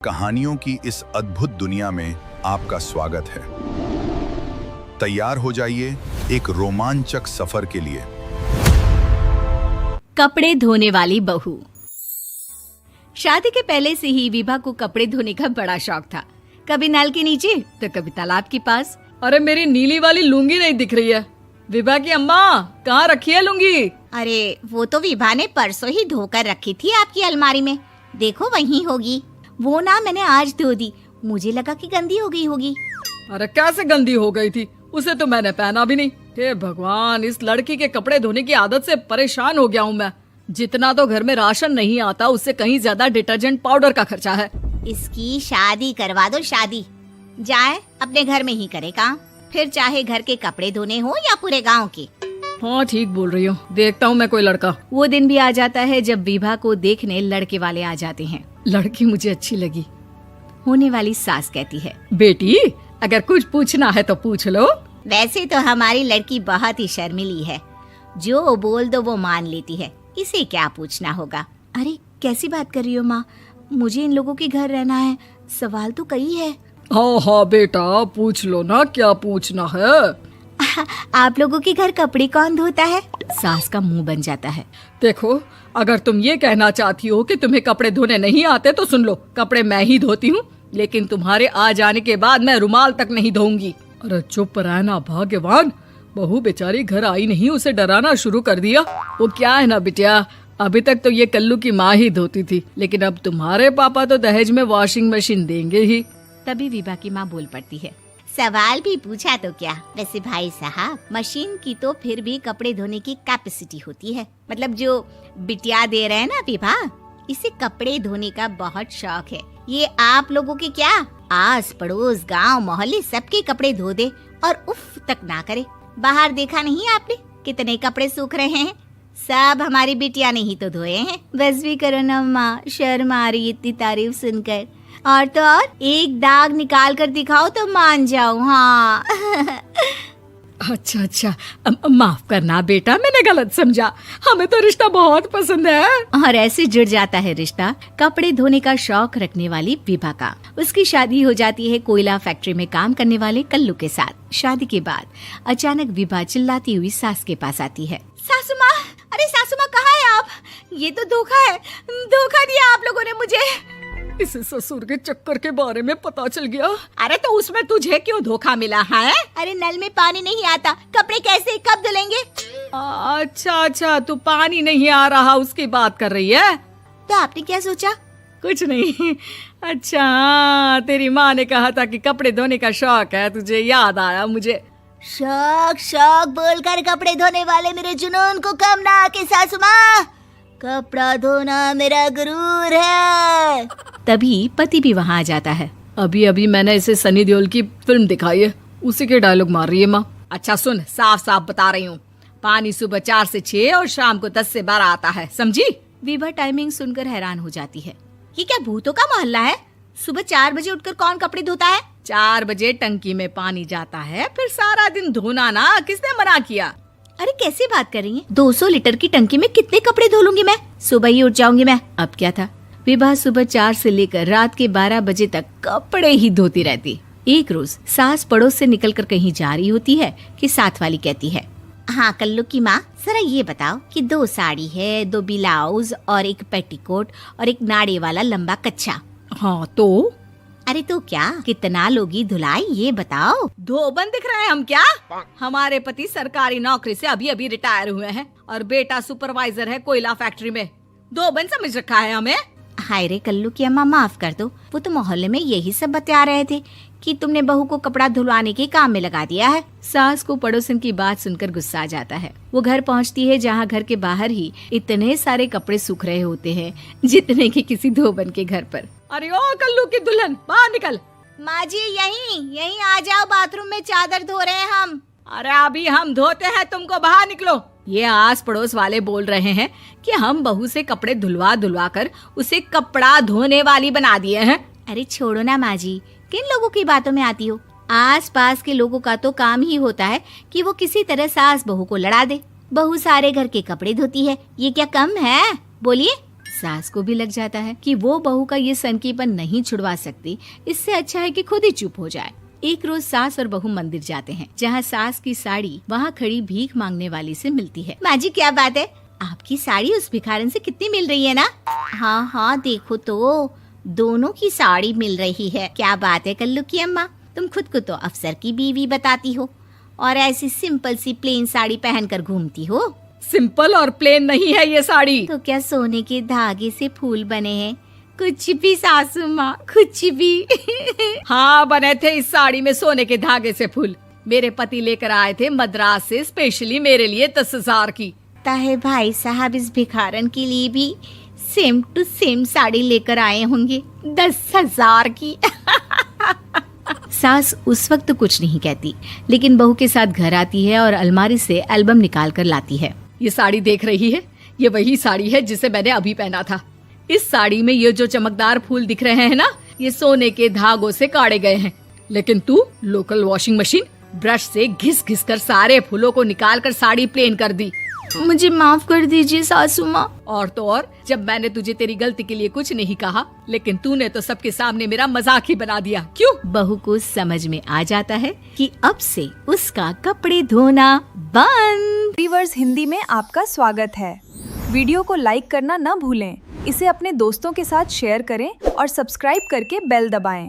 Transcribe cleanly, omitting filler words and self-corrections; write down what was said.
कहानियों की इस अद्भुत दुनिया में आपका स्वागत है। तैयार हो जाइए एक रोमांचक सफर के लिए। कपड़े धोने वाली बहू। शादी के पहले से ही विभा को कपड़े धोने का बड़ा शौक था। कभी नल के नीचे तो कभी तालाब के पास। अरे मेरी नीली वाली लुंगी नहीं दिख रही है। विभा की अम्मा कहाँ रखी है लुंगी? अरे वो तो विभा ने परसों ही धोकर रखी थी आपकी अलमारी में, देखो वहीं होगी। वो ना मैंने आज धो दी, मुझे लगा कि गंदी हो गई होगी। अरे कैसे गंदी हो गई थी, उसे तो मैंने पहना भी नहीं। हे भगवान, इस लड़की के कपड़े धोने की आदत से परेशान हो गया हूँ मैं। जितना तो घर में राशन नहीं आता उससे कहीं ज्यादा डिटर्जेंट पाउडर का खर्चा है। इसकी शादी करवा दो, शादी जाए अपने घर में ही करे काम, फिर चाहे घर के कपड़े धोने हो या पूरे गांव के। हाँ ठीक बोल रही हो, देखता हूँ मैं कोई लड़का। वो दिन भी आ जाता है जब विभा को देखने लड़के वाले आ जाते हैं। लड़की मुझे अच्छी लगी। होने वाली सास कहती है, बेटी अगर कुछ पूछना है तो पूछ लो। वैसे तो हमारी लड़की बहुत ही शर्मीली है, जो बोल दो वो मान लेती है, इसे क्या पूछना होगा। अरे कैसी बात कर रही हो माँ, मुझे इन लोगों के घर रहना है, सवाल तो कई है। हाँ हाँ बेटा पूछ लो ना, क्या पूछना है। आप लोगों के घर कपड़े कौन धोता है? सास का मुंह बन जाता है। देखो अगर तुम ये कहना चाहती हो कि तुम्हें कपड़े धोने नहीं आते तो सुन लो, कपड़े मैं ही धोती हूँ, लेकिन तुम्हारे आ जाने के बाद मैं रुमाल तक नहीं धोऊंगी। अरे चुप रहना भाग्यवान, बहू बेचारी घर आई नहीं, उसे डराना शुरू कर दिया। वो क्या है ना बिटिया, अभी तक तो ये कल्लू की माँ ही धोती थी, लेकिन अब तुम्हारे पापा तो दहेज में वॉशिंग मशीन देंगे ही। तभी विभा की माँ बोल पड़ती है, सवाल भी पूछा तो क्या। वैसे भाई साहब, मशीन की तो फिर भी कपड़े धोने की कैपेसिटी होती है। मतलब जो बिटिया दे रहे हैं ना विभा, इसे कपड़े धोने का बहुत शौक है। ये आप लोगों के क्या, आस पड़ोस गांव मोहल्ले सबके कपड़े धो दे और उफ तक ना करे। बाहर देखा नहीं आपने कितने कपड़े सूख रहे हैं, सब हमारी बिटिया ने ही तो धोए हैं। बस भी करो ना माँ, शर्म आ रही इतनी तारीफ सुनकर। और तो और एक दाग निकाल कर दिखाओ तो मान जाओ। हाँ अच्छा माफ करना बेटा, मैंने गलत समझा, हमें तो रिश्ता बहुत पसंद है। और ऐसे जुड़ जाता है रिश्ता कपड़े धोने का शौक रखने वाली विभा का। उसकी शादी हो जाती है कोयला फैक्ट्री में काम करने वाले कल्लू के साथ। शादी के बाद अचानक विभा चिल्लाती हुई सास के पास आती है। सासू माँ, अरे सासू माँ कहाँ है आप? ये तो धोखा है, धोखा दिया आप लोगों ने मुझे। इसे ससुर के चक्कर के बारे में पता चल गया। अरे तो उसमें तुझे क्यों धोखा मिला है? अरे नल में पानी नहीं आता, कपड़े कैसे कब धुलेंगे? अच्छा तू पानी नहीं आ रहा उसकी बात कर रही है। तो आपने क्या सोचा? कुछ नहीं। अच्छा तेरी माँ ने कहा था कि कपड़े धोने का शौक है तुझे, याद आया मुझे। शौक बोलकर कपड़े धोने वाले मेरे जुनून को कम ना आके सासू माँ, कपड़ा धोना मेरा गुरूर है। तभी पति भी वहाँ आ जाता है। अभी मैंने इसे सनी देओल की फिल्म दिखाई है, उसी के डायलॉग मार रही है माँ। अच्छा सुन, साफ साफ बता रही हूँ, पानी सुबह 4 से 6 और शाम को 10 से 12 आता है, समझी? विभा टाइमिंग सुनकर हैरान हो जाती है। ये क्या भूतों का मोहल्ला है? सुबह 4 बजे उठकर कौन कपड़े धोता है? 4 बजे टंकी में पानी जाता है, फिर सारा दिन धोना ना, किसने मना किया? अरे कैसी बात कर रही हैं? 200 लीटर की टंकी में कितने कपड़े धो लूंगी मैं, सुबह ही उठ जाऊंगी मैं। अब क्या था, विभा सुबह 4 से लेकर रात के 12 बजे तक कपड़े ही धोती रहती। एक रोज सास पड़ोस से निकलकर कहीं जा रही होती है कि साथ वाली कहती है, हाँ कल्लू की माँ, जरा ये बताओ कि 2 साड़ी है, 2 ब्लाउज और एक पेटीकोट और एक नाड़े वाला लंबा कच्छा। हाँ तो? अरे तो क्या, कितना लोगी धुलाई ये बताओ। धोबन दिख रहे हैं हम क्या? हमारे पति सरकारी नौकरी से अभी रिटायर हुए हैं और बेटा सुपरवाइजर है कोयला फैक्ट्री में। धोबन समझ रखा है हमें? हाय रे कल्लू की अम्मा, माफ कर दो, वो तो मोहल्ले में यही सब बता रहे थे कि तुमने बहू को कपड़ा धुलवाने के काम में लगा दिया है। सास को पड़ोसन की बात सुनकर गुस्सा आ जाता है। वो घर पहुंचती है जहां घर के बाहर ही इतने सारे कपड़े सूख रहे होते हैं जितने कि किसी धोबन के घर पर। अरे ओ कल्लू की दुल्हन, बाहर निकल। माँ जी यहीं आ जाओ, बाथरूम में चादर धो रहे हैं हम। अरे अभी हम धोते हैं, तुमको बाहर निकलो। ये आस पड़ोस वाले बोल रहे हैं कि हम बहू से कपड़े धुलवा कर उसे कपड़ा धोने वाली बना दिए हैं। अरे छोड़ो ना माँ जी, किन लोगों की बातों में आती हो? आस पास के लोगों का तो काम ही होता है कि वो किसी तरह सास बहू को लड़ा दे। बहू सारे घर के कपड़े धोती है, ये क्या कम है? बोलिए। सास को भी लग जाता है कि वो बहू का ये सनकीपन नहीं छुड़वा सकती, इससे अच्छा है कि खुद ही चुप हो जाए। एक रोज सास और बहू मंदिर जाते हैं, जहाँ सास की साड़ी वहाँ खड़ी भीख मांगने वाली से मिलती है। माँ जी क्या बात है, आपकी साड़ी उस भिखारन से कितनी मिल रही है ना? हाँ हाँ देखो तो दोनों की साड़ी मिल रही है। क्या बात है कल्लू की अम्मा, तुम खुद को तो अफसर की बीवी बताती हो और ऐसी सिंपल सी प्लेन साड़ी पहनकर घूमती हो। सिंपल और प्लेन नहीं है ये साड़ी। तो क्या सोने के धागे से फूल बने हैं? कुछ भी सासू माँ, कुछ भी। हाँ बने थे इस साड़ी में सोने के धागे से फूल। मेरे पति लेकर आए थे मद्रास से स्पेशली मेरे लिए 10,000 की। ताहे भाई साहब इस भिखारन के लिए भी सेम टू सेम साड़ी लेकर आए होंगे 10,000 की। सास उस वक्त तो कुछ नहीं कहती, लेकिन बहू के साथ घर आती है और अलमारी से एल्बम निकाल कर लाती है। ये साड़ी देख रही है, ये वही साड़ी है जिसे मैंने अभी पहना था। इस साड़ी में ये जो चमकदार फूल दिख रहे हैं ना, ये सोने के धागों से काढ़े गए हैं। लेकिन तू लोकल वॉशिंग मशीन ब्रश से घिस घिस कर सारे फूलों को निकाल कर साड़ी प्लेन कर दी। मुझे माफ कर दीजिए सासू माँ। और तो और, जब मैंने तुझे तेरी गलती के लिए कुछ नहीं कहा, लेकिन तूने तो सबके सामने मेरा मजाक ही बना दिया। क्यों? बहू को समझ में आ जाता है कि अब से उसका कपड़े धोना बंद। वीवर्स, हिंदी में आपका स्वागत है। वीडियो को लाइक करना न भूलें, इसे अपने दोस्तों के साथ शेयर करें और सब्सक्राइब करके बेल दबाएं।